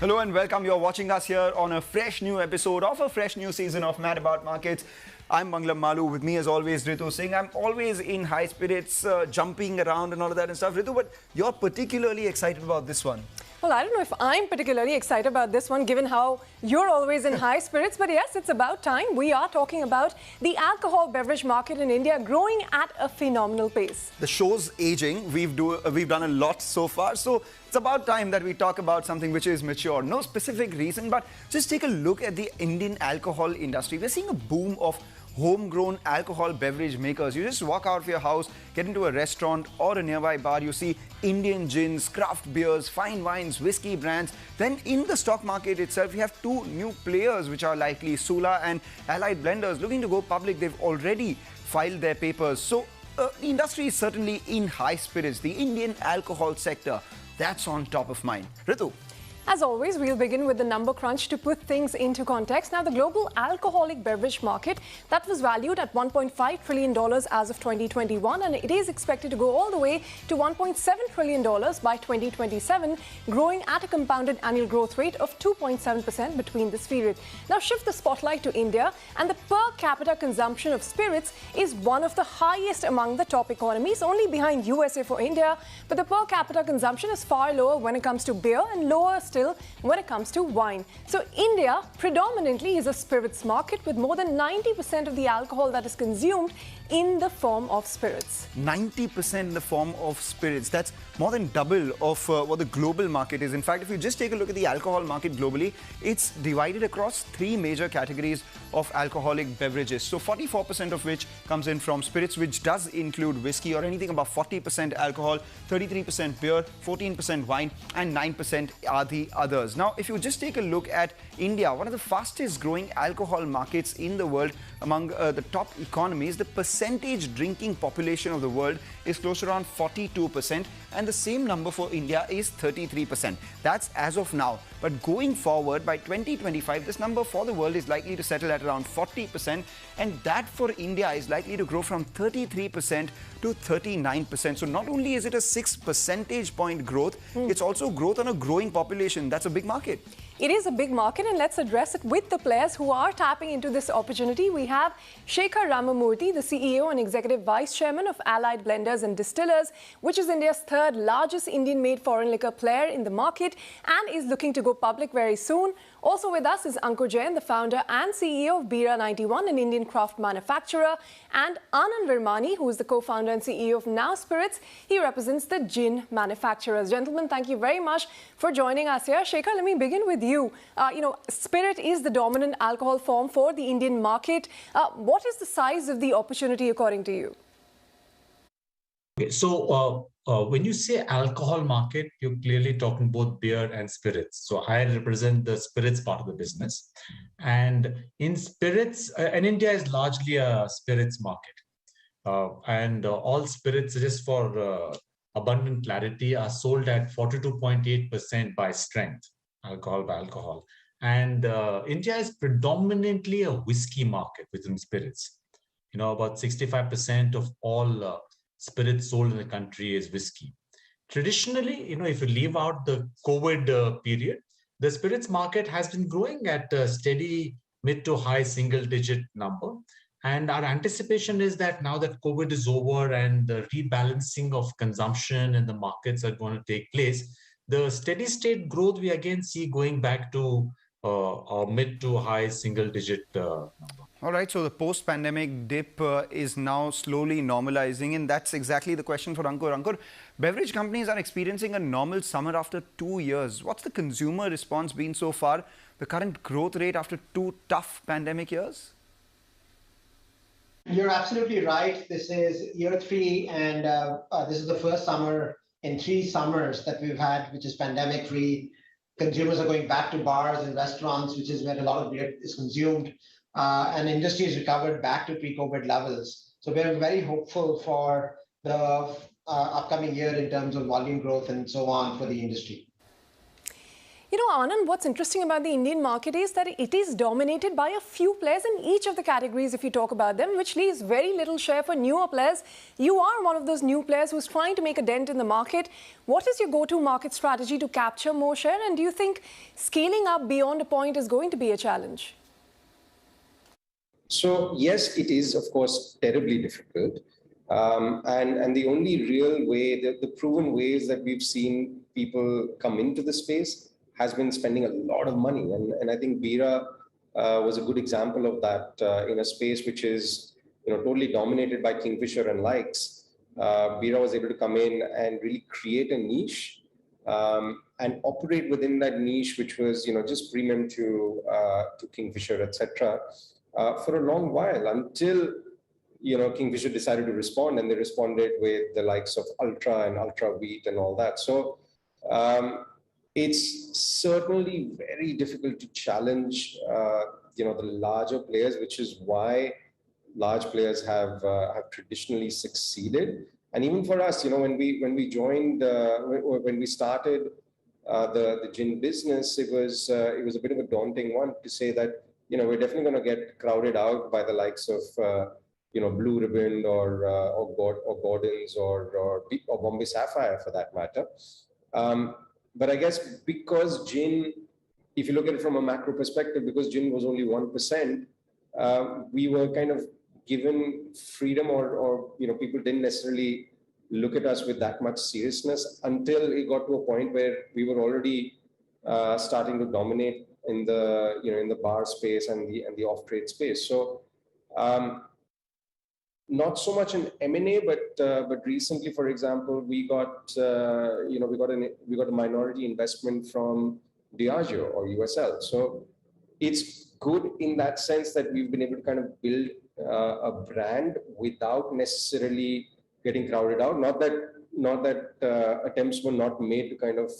Hello and welcome. You're watching us here on a fresh new episode of a fresh new season of Mad About Markets. I'm Manglam Malu. With me, as always, Ritu Singh. I'm always in high spirits, jumping around and all of that and stuff. Ritu, but you're particularly excited about this one. Well, I don't know if I'm particularly excited about this one, given how you're always in high spirits. But yes, it's about time. We are talking about the alcohol beverage market in India growing at a phenomenal pace. The show's aging. We've done a lot so far. So it's about time that we talk about something which is mature. No specific reason, but just take a look at the Indian alcohol industry. We're seeing a boom of homegrown alcohol beverage makers. You just walk out of your house, get into a restaurant or a nearby bar, you see Indian gins, craft beers, fine wines, whiskey brands. Then in the stock market itself, we have two new players which are likely Sula and Allied Blenders looking to go public. They've already filed their papers. So the industry is certainly in high spirits. The Indian alcohol sector, that's on top of mind. Ritu. As always, we'll begin with the number crunch to put things into context. Now, the global alcoholic beverage market that was valued at $1.5 trillion as of 2021, and it is expected to go all the way to $1.7 trillion by 2027, growing at a compounded annual growth rate of 2.7% between this period. Now, shift the spotlight to India, and the per capita consumption of spirits is one of the highest among the top economies, only behind USA for India. But the per capita consumption is far lower when it comes to beer and lower still when it comes to wine. So India predominantly is a spirits market with more than 90% of the alcohol that is consumed in the form of spirits. 90% in the form of spirits. That's more than double of what the global market is. In fact, if you just take a look at the alcohol market globally, it's divided across three major categories of alcoholic beverages. So 44% of which comes in from spirits, which does include whiskey or anything above 40% alcohol, 33% beer, 14% wine, and 9% are the others. Now, if you just take a look at India, one of the fastest growing alcohol markets in the world, among the top economies, the percentage drinking population of the world is close to around 42%, and the same number for India is 33%. That's as of now. But going forward, by 2025, this number for the world is likely to settle at around 40%, and that for India is likely to grow from 33% to 39%. So not only is it a 6 percentage point growth, it's also growth on a growing population. That's a big market. It is a big market, and let's address it with the players who are tapping into this opportunity. We have Shekhar Ramamurthy, the CEO and Executive Vice Chairman of Allied Blenders and Distillers, which is India's third largest Indian-made foreign liquor player in the market and is looking to go public very soon. Also with us is Ankur Jain, the founder and CEO of Bira 91, an Indian craft manufacturer, and Anand Virmani, who is the co-founder and CEO of Now Spirits. He represents the gin manufacturers. Gentlemen, thank you very much for joining us here. Shekhar, let me begin with you. Spirit is the dominant alcohol form for the Indian market. What is the size of the opportunity according to you? Okay, so when you say alcohol market, you're clearly talking both beer and spirits. So I represent the spirits part of the business. And in spirits, and India is largely a spirits market. All spirits, just for abundant clarity, are sold at 42.8% by strength, alcohol by alcohol. And India is predominantly a whiskey market within spirits. About 65% of all spirits sold in the country is whiskey. Traditionally, if you leave out the COVID period, the spirits market has been growing at a steady mid to high single-digit number. And our anticipation is that now that COVID is over and the rebalancing of consumption in the markets are going to take place, the steady state growth we again see going back to a mid to high single-digit number. All right, so the post-pandemic dip is now slowly normalizing, and that's exactly the question for Ankur. Ankur, beverage companies are experiencing a normal summer after 2 years. What's the consumer response been so far? The current growth rate after 2 tough pandemic years? You're absolutely right. This is year 3, and this is the first summer in 3 summers that we've had, which is pandemic-free. Consumers are going back to bars and restaurants, which is where a lot of beer is consumed. And industry is recovered back to pre-COVID levels. So we're very hopeful for the upcoming year in terms of volume growth and so on for the industry. You know, Anand, what's interesting about the Indian market is that it is dominated by a few players in each of the categories, if you talk about them, which leaves very little share for newer players. You are one of those new players who's trying to make a dent in the market. What is your go-to market strategy to capture more share? And do you think scaling up beyond a point is going to be a challenge? So, yes, it is, of course, terribly difficult. And the only real way, the proven ways that we've seen people come into the space has been spending a lot of money. And I think Bira was a good example of that in a space which is totally dominated by Kingfisher and likes. Bira was able to come in and really create a niche and operate within that niche, which was just premium to Kingfisher, etc. For a long while until Kingfisher decided to respond, and they responded with the likes of Ultra and Ultra Wheat and all that. So it's certainly very difficult to challenge, the larger players, which is why large players have traditionally succeeded. And even for us, when we joined, when we started the gin business, it was a bit of a daunting one to say that we're definitely going to get crowded out by the likes of Blue Ribbon or Gordon's or Bombay Sapphire for that matter. But I guess because gin, if you look at it from a macro perspective, because gin was only 1%, we were kind of given freedom, or people didn't necessarily look at us with that much seriousness until it got to a point where we were already starting to dominate in the bar space and the off-trade space. So not so much in M&A, but recently, for example, we got a minority investment from Diageo or USL. So it's good in that sense that we've been able to kind of build a brand without necessarily getting crowded out. Not that attempts were not made to kind of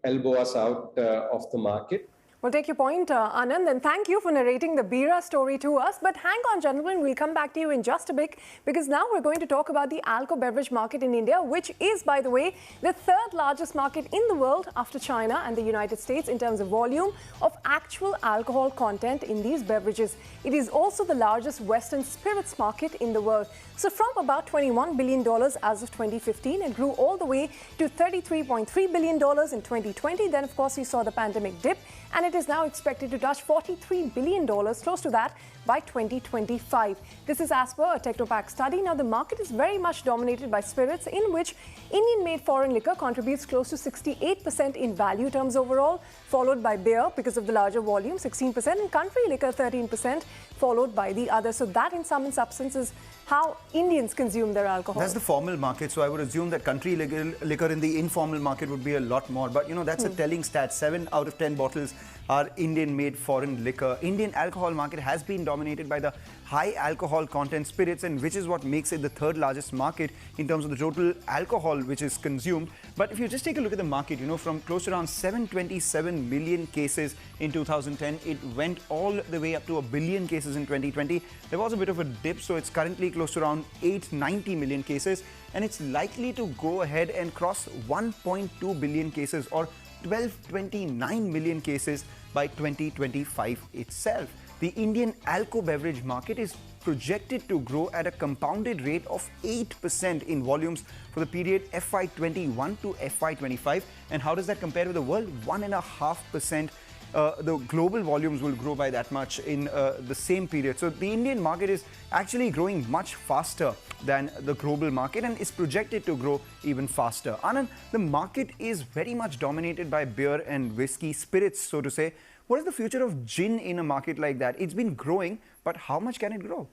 elbow us out of the market. We'll take your point, Anand, and thank you for narrating the Bira story to us. But hang on, gentlemen, we'll come back to you in just a bit, because now we're going to talk about the alco beverage market in India, which is, by the way, the third largest market in the world after China and the United States in terms of volume of actual alcohol content in these beverages. It is also the largest Western spirits market in the world. So from about $21 billion as of 2015, it grew all the way to $33.3 billion in 2020. Then, of course, we saw the pandemic dip, and it is now expected to touch $43 billion, close to that, by 2025. This is as per a Technopak study. Now, the market is very much dominated by spirits, in which Indian-made foreign liquor contributes close to 68% in value terms overall, followed by beer because of the larger volume, 16%, and country liquor, 13%, followed by the others. So that, in sum and substance, is how Indians consume their alcohol. That's the formal market, so I would assume that country liquor in the informal market would be a lot more. But that's a telling stat. 7 out of 10 bottles are Indian-made foreign liquor. Indian alcohol market has been dominated by the high alcohol content spirits, and which is what makes it the third largest market in terms of the total alcohol which is consumed. But if you just take a look at the market, from close to around 727 million cases in 2010, it went all the way up to 1 billion cases in 2020. There was a bit of a dip, so it's currently close to around 890 million cases, and it's likely to go ahead and cross 1.2 billion cases, or 1229 million cases by 2025 itself. The Indian alco beverage market is projected to grow at a compounded rate of 8% in volumes for the period FY21 to FY25. And how does that compare with the world? 1.5%. The global volumes will grow by that much in the same period. So the Indian market is actually growing much faster than the global market and is projected to grow even faster. Anand, the market is very much dominated by beer and whiskey, spirits, so to say. What is the future of gin in a market like that? It's been growing, but how much can it grow?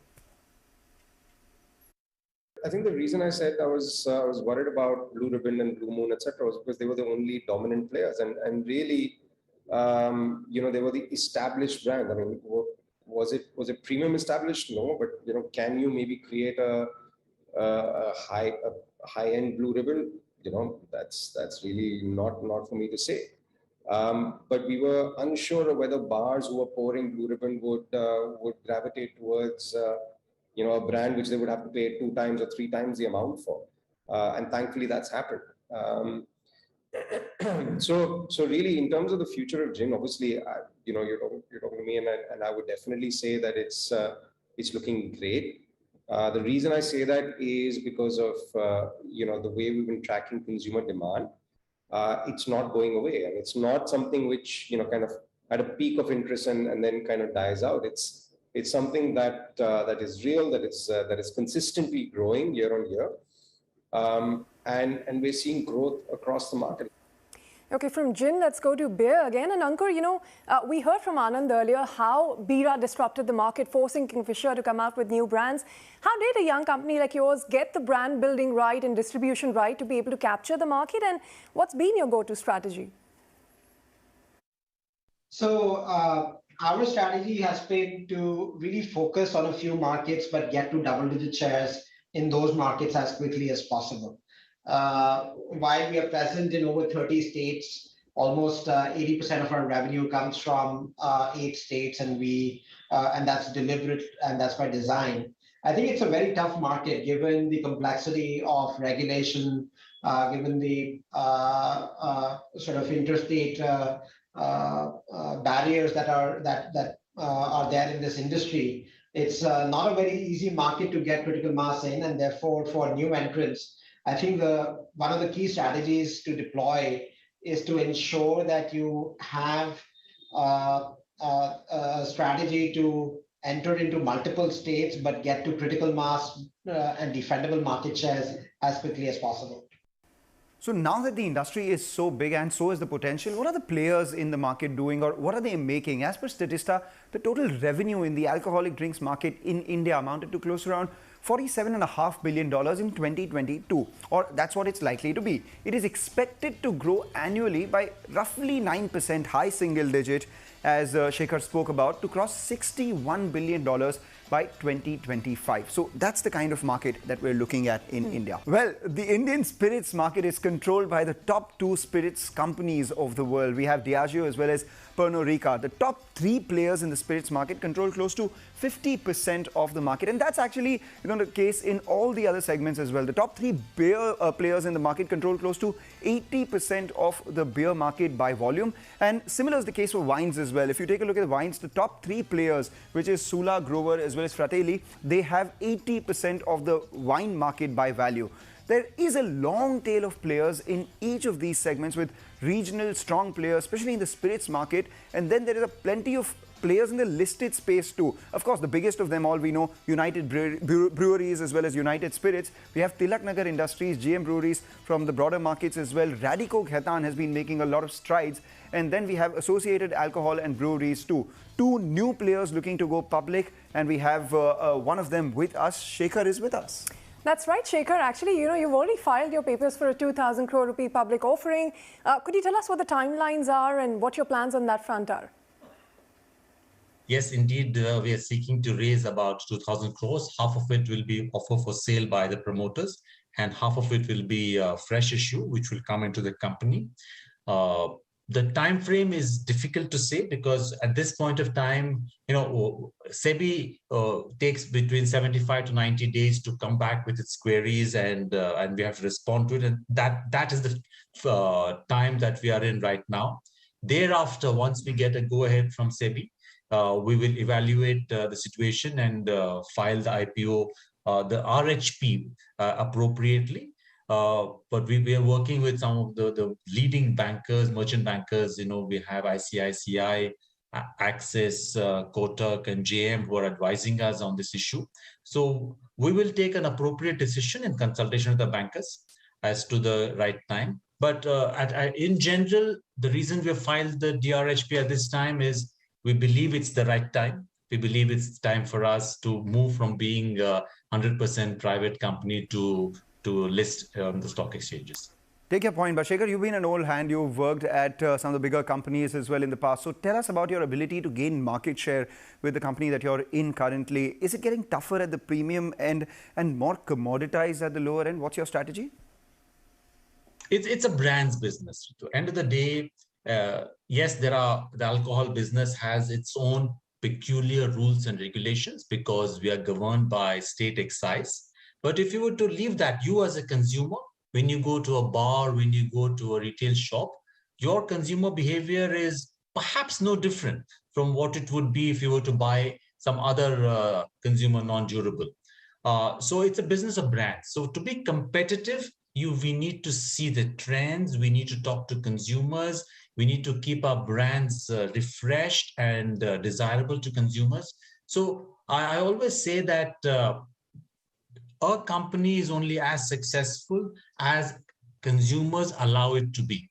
I think the reason I said I was worried about Blue Ribbon and Blue Moon, etc., was because they were the only dominant players, and really, they were the established brand. I mean, was it premium established? No, but can you maybe create a high-end Blue Ribbon? That's really not for me to say. But we were unsure of whether bars who were pouring Blue Ribbon would gravitate towards a brand which they would have to pay 2 times or 3 times the amount for. And thankfully, that's happened. So really, in terms of the future of gin, obviously, you're talking to me, and I would definitely say that it's looking great. The reason I say that is because of the way we've been tracking consumer demand. It's not going away, and it's not something which kind of at a peak of interest and then kind of dies out. It's something that that is real, that is consistently growing year on year, and we're seeing growth across the market. Okay, from gin, let's go to beer again. And Ankur, we heard from Anand earlier how Bira disrupted the market, forcing Kingfisher to come out with new brands. How did a young company like yours get the brand building right and distribution right to be able to capture the market? And what's been your go-to strategy? So our strategy has been to really focus on a few markets, but get to double-digit shares in those markets as quickly as possible. While we are present in over 30 states, almost 80% of our revenue comes from 8 states, and that's deliberate and that's by design. I think it's a very tough market given the complexity of regulation, given the sort of interstate barriers that are there in this industry. It's not a very easy market to get critical mass in, and therefore for new entrants, I think one of the key strategies to deploy is to ensure that you have a strategy to enter into multiple states, but get to critical mass and defendable market shares as quickly as possible. So now that the industry is so big and so is the potential, what are the players in the market doing, or what are they making? As per Statista, the total revenue in the alcoholic drinks market in India amounted to close to around $47.5 billion in 2022, or that's what it's likely to be. It is expected to grow annually by roughly 9%, high single digit, as Shekhar spoke about, to cross $61 billion by 2025. So that's the kind of market that we're looking at in India. Well, the Indian spirits market is controlled by the top 2 spirits companies of the world. We have Diageo as well as Pernod Ricard. The top 3 players in the spirits market control close to 50% of the market, and that's actually the case in all the other segments as well. The top 3 beer players in the market control close to 80% of the beer market by volume, and similar is the case for wines as well. If you take a look at the wines, the top 3 players, which is Sula, Grover as well as Fratelli, they have 80% of the wine market by value. There is a long tail of players in each of these segments with regional strong players, especially in the spirits market, and then there is plenty of players in the listed space too. Of course, the biggest of them all we know, United Breweries as well as United Spirits. We have Tilak Nagar Industries, GM Breweries from the broader markets as well. Radico Khaitan has been making a lot of strides. And then we have Associated Alcohol and Breweries too. 2 new players looking to go public, and we have one of them with us. Shekhar is with us. That's right, Shekhar. Actually, you've already filed your papers for a 2,000 crore rupee public offering. Could you tell us what the timelines are and what your plans on that front are? Yes, indeed, we are seeking to raise about 2,000 crores. Half of it will be offered for sale by the promoters, and half of it will be a fresh issue, which will come into the company. The time frame is difficult to say because at this point of time, SEBI takes between 75 to 90 days to come back with its queries, and we have to respond to it. And that is the time that we are in right now. Thereafter, once we get a go-ahead from SEBI, we will evaluate the situation and file the IPO, the RHP appropriately. But we are working with some of the leading bankers, merchant bankers. We have ICICI, Axis, Kotak, and JM who are advising us on this issue. So we will take an appropriate decision in consultation with the bankers as to the right time. But in general, the reason we have filed the DRHP at this time is we believe it's the right time. We believe it's time for us to move from being a 100% private company to list on the stock exchanges. Take your point, but Shekhar, you've been an old hand. You've worked at some of the bigger companies as well in the past. So tell us about your ability to gain market share with the company that you're in currently. Is it getting tougher at the premium end and more commoditized at the lower end? What's your strategy? It's a brands business. At the end of the day, yes, the alcohol business has its own peculiar rules and regulations because we are governed by state excise. But if you were to leave that, you as a consumer, when you go to a bar, when you go to a retail shop, your consumer behavior is perhaps no different from what it would be if you were to buy some other consumer non-durable. So it's a business of brands. So to be competitive, we need to see the trends. We need to talk to consumers. We need to keep our brands refreshed and desirable to consumers. So I always say that a company is only as successful as consumers allow it to be.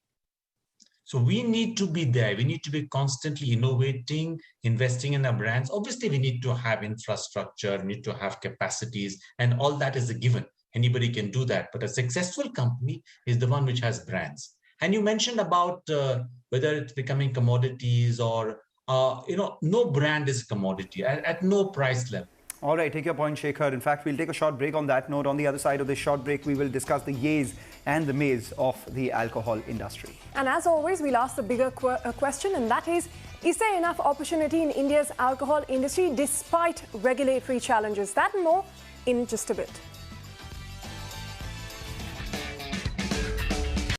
So we need to be there. We need to be constantly innovating, investing in our brands. Obviously, we need to have infrastructure, we need to have capacities, and all that is a given. Anybody can do that. But a successful company is the one which has brands. And you mentioned about whether it's becoming commodities or, no brand is a commodity at no price level. All right, take your point, Shekhar. In fact, we'll take a short break on that note. On the other side of this short break, we will discuss the yays and the mays of the alcohol industry. And as always, we'll ask the bigger question, and that is there enough opportunity in India's alcohol industry despite regulatory challenges? That and more in just a bit.